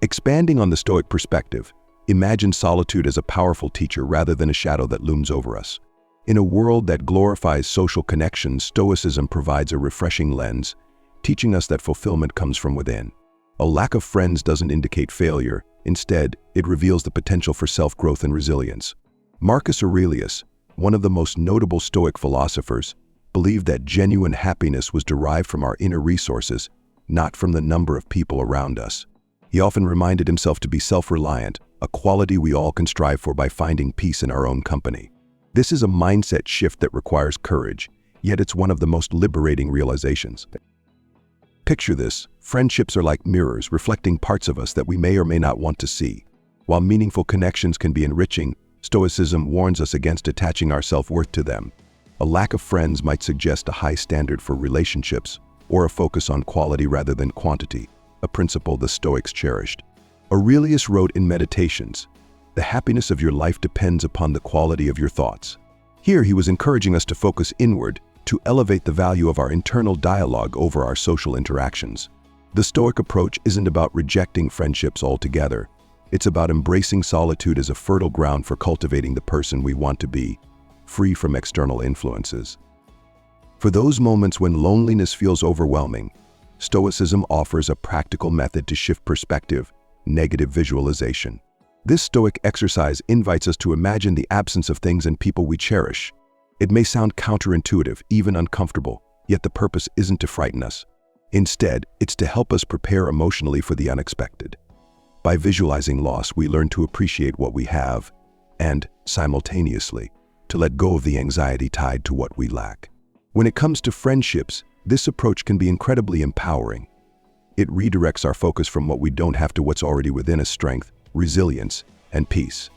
Expanding on the Stoic perspective, imagine solitude as a powerful teacher rather than a shadow that looms over us. In a world that glorifies social connections, Stoicism provides a refreshing lens, teaching us that fulfillment comes from within. A lack of friends doesn't indicate failure. Instead, it reveals the potential for self-growth and resilience. Marcus Aurelius, one of the most notable Stoic philosophers, believed that genuine happiness was derived from our inner resources, not from the number of people around us. He often reminded himself to be self-reliant, a quality we all can strive for by finding peace in our own company. This is a mindset shift that requires courage, yet it's one of the most liberating realizations. Picture this: friendships are like mirrors reflecting parts of us that we may or may not want to see. While meaningful connections can be enriching, Stoicism warns us against attaching our self-worth to them. A lack of friends might suggest a high standard for relationships, or a focus on quality rather than quantity, a principle the Stoics cherished. Aurelius wrote in Meditations, "The happiness of your life depends upon the quality of your thoughts." Here he was encouraging us to focus inward, to elevate the value of our internal dialogue over our social interactions. The Stoic approach isn't about rejecting friendships altogether. It's about embracing solitude as a fertile ground for cultivating the person we want to be, free from external influences. For those moments when loneliness feels overwhelming, Stoicism offers a practical method to shift perspective: negative visualization. This Stoic exercise invites us to imagine the absence of things and people we cherish. It may sound counterintuitive, even uncomfortable, yet the purpose isn't to frighten us. Instead, it's to help us prepare emotionally for the unexpected. By visualizing loss, we learn to appreciate what we have and, simultaneously, to let go of the anxiety tied to what we lack. When it comes to friendships, this approach can be incredibly empowering. It redirects our focus from what we don't have to what's already within us: strength, resilience, and peace.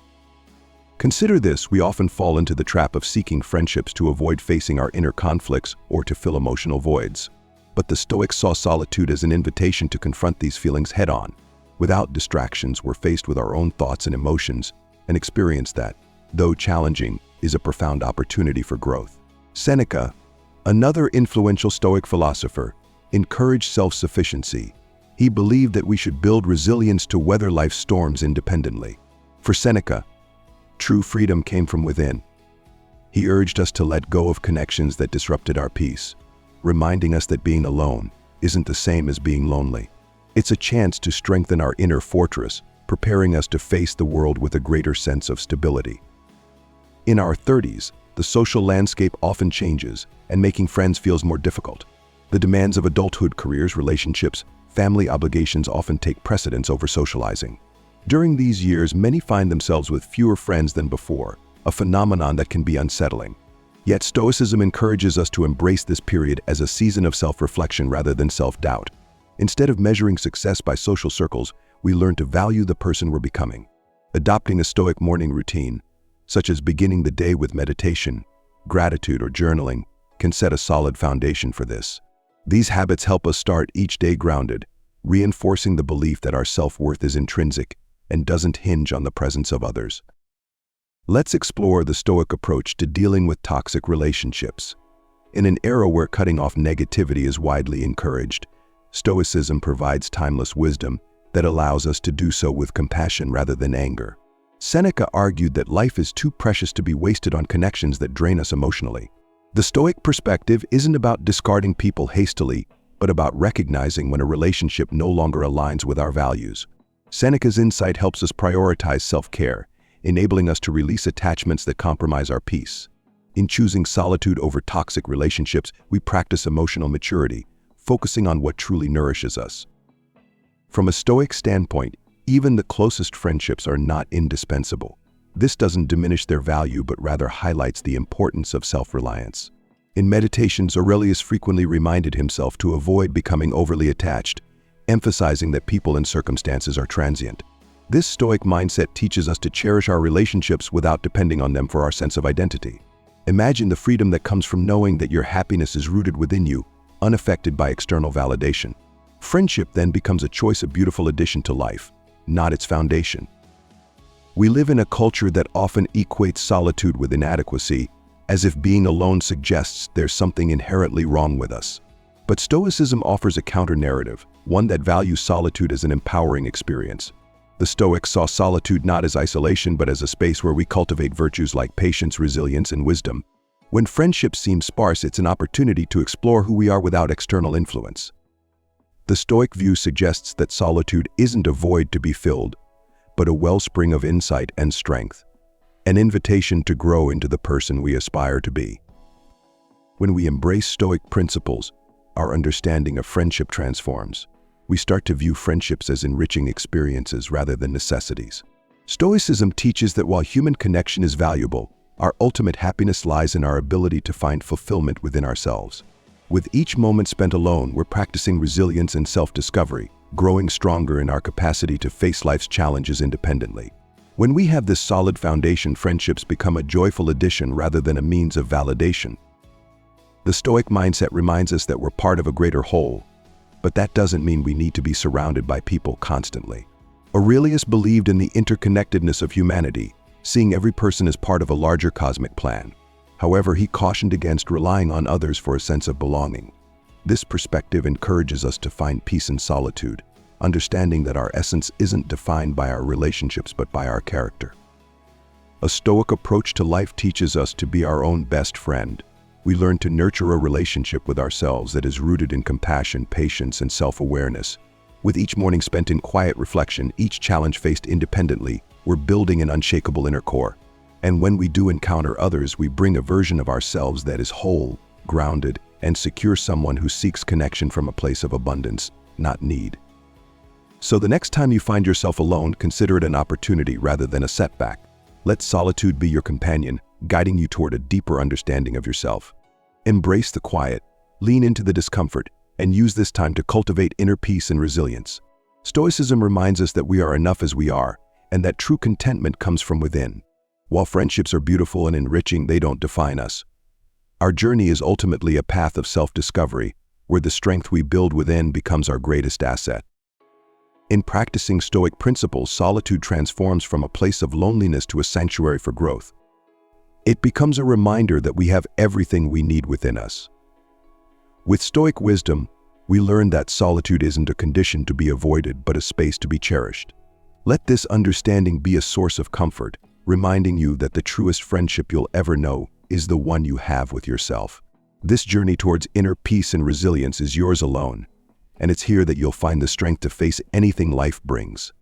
Consider this: we often fall into the trap of seeking friendships to avoid facing our inner conflicts or to fill emotional voids. But the Stoics saw solitude as an invitation to confront these feelings head-on. Without distractions, we're faced with our own thoughts and emotions, an experience that, though challenging, is a profound opportunity for growth. Seneca, another influential Stoic philosopher, encouraged self-sufficiency. He believed that we should build resilience to weather life's storms independently. For Seneca, true freedom came from within. He urged us to let go of connections that disrupted our peace, reminding us that being alone isn't the same as being lonely. It's a chance to strengthen our inner fortress, preparing us to face the world with a greater sense of stability. In our 30s, the social landscape often changes, and making friends feels more difficult. The demands of adulthood, careers, relationships, family obligations often take precedence over socializing. During these years, many find themselves with fewer friends than before, a phenomenon that can be unsettling. Yet Stoicism encourages us to embrace this period as a season of self-reflection rather than self-doubt. Instead of measuring success by social circles, we learn to value the person we're becoming. Adopting a Stoic morning routine, such as beginning the day with meditation, gratitude, or journaling, can set a solid foundation for this. These habits help us start each day grounded, reinforcing the belief that our self-worth is intrinsic and doesn't hinge on the presence of others. Let's explore the Stoic approach to dealing with toxic relationships. In an era where cutting off negativity is widely encouraged, Stoicism provides timeless wisdom that allows us to do so with compassion rather than anger. Seneca argued that life is too precious to be wasted on connections that drain us emotionally. The Stoic perspective isn't about discarding people hastily, but about recognizing when a relationship no longer aligns with our values. Seneca's insight helps us prioritize self-care, enabling us to release attachments that compromise our peace. In choosing solitude over toxic relationships, we practice emotional maturity, focusing on what truly nourishes us. From a Stoic standpoint, even the closest friendships are not indispensable. This doesn't diminish their value, but rather highlights the importance of self-reliance. In Meditations, Aurelius frequently reminded himself to avoid becoming overly attached, emphasizing that people and circumstances are transient. This Stoic mindset teaches us to cherish our relationships without depending on them for our sense of identity. Imagine the freedom that comes from knowing that your happiness is rooted within you, unaffected by external validation. Friendship then becomes a choice, a beautiful addition to life, not its foundation. We live in a culture that often equates solitude with inadequacy, as if being alone suggests there's something inherently wrong with us. But Stoicism offers a counter-narrative, one that values solitude as an empowering experience. The Stoics saw solitude not as isolation but as a space where we cultivate virtues like patience, resilience, and wisdom. When friendships seem sparse, it's an opportunity to explore who we are without external influence. The Stoic view suggests that solitude isn't a void to be filled, but a wellspring of insight and strength, an invitation to grow into the person we aspire to be. When we embrace Stoic principles, our understanding of friendship transforms. We start to view friendships as enriching experiences rather than necessities. Stoicism teaches that while human connection is valuable, our ultimate happiness lies in our ability to find fulfillment within ourselves. With each moment spent alone, we're practicing resilience and self-discovery, growing stronger in our capacity to face life's challenges independently. When we have this solid foundation, friendships become a joyful addition rather than a means of validation. The Stoic mindset reminds us that we're part of a greater whole, but that doesn't mean we need to be surrounded by people constantly. Aurelius believed in the interconnectedness of humanity, seeing every person as part of a larger cosmic plan. However, he cautioned against relying on others for a sense of belonging. This perspective encourages us to find peace in solitude, understanding that our essence isn't defined by our relationships but by our character. A Stoic approach to life teaches us to be our own best friend. We learn to nurture a relationship with ourselves that is rooted in compassion, patience, and self-awareness. With each morning spent in quiet reflection, each challenge faced independently, we're building an unshakable inner core. And when we do encounter others, we bring a version of ourselves that is whole, grounded, and secure, someone who seeks connection from a place of abundance, not need. So the next time you find yourself alone, consider it an opportunity rather than a setback. Let solitude be your companion, guiding you toward a deeper understanding of yourself. Embrace the quiet, lean into the discomfort, and use this time to cultivate inner peace and resilience. Stoicism reminds us that we are enough as we are, and that true contentment comes from within. While friendships are beautiful and enriching, they don't define us. Our journey is ultimately a path of self-discovery, where the strength we build within becomes our greatest asset. In practicing Stoic principles, solitude transforms from a place of loneliness to a sanctuary for growth. It becomes a reminder that we have everything we need within us. With Stoic wisdom, we learn that solitude isn't a condition to be avoided, but a space to be cherished. Let this understanding be a source of comfort, reminding you that the truest friendship you'll ever know is the one you have with yourself. This journey towards inner peace and resilience is yours alone, and it's here that you'll find the strength to face anything life brings.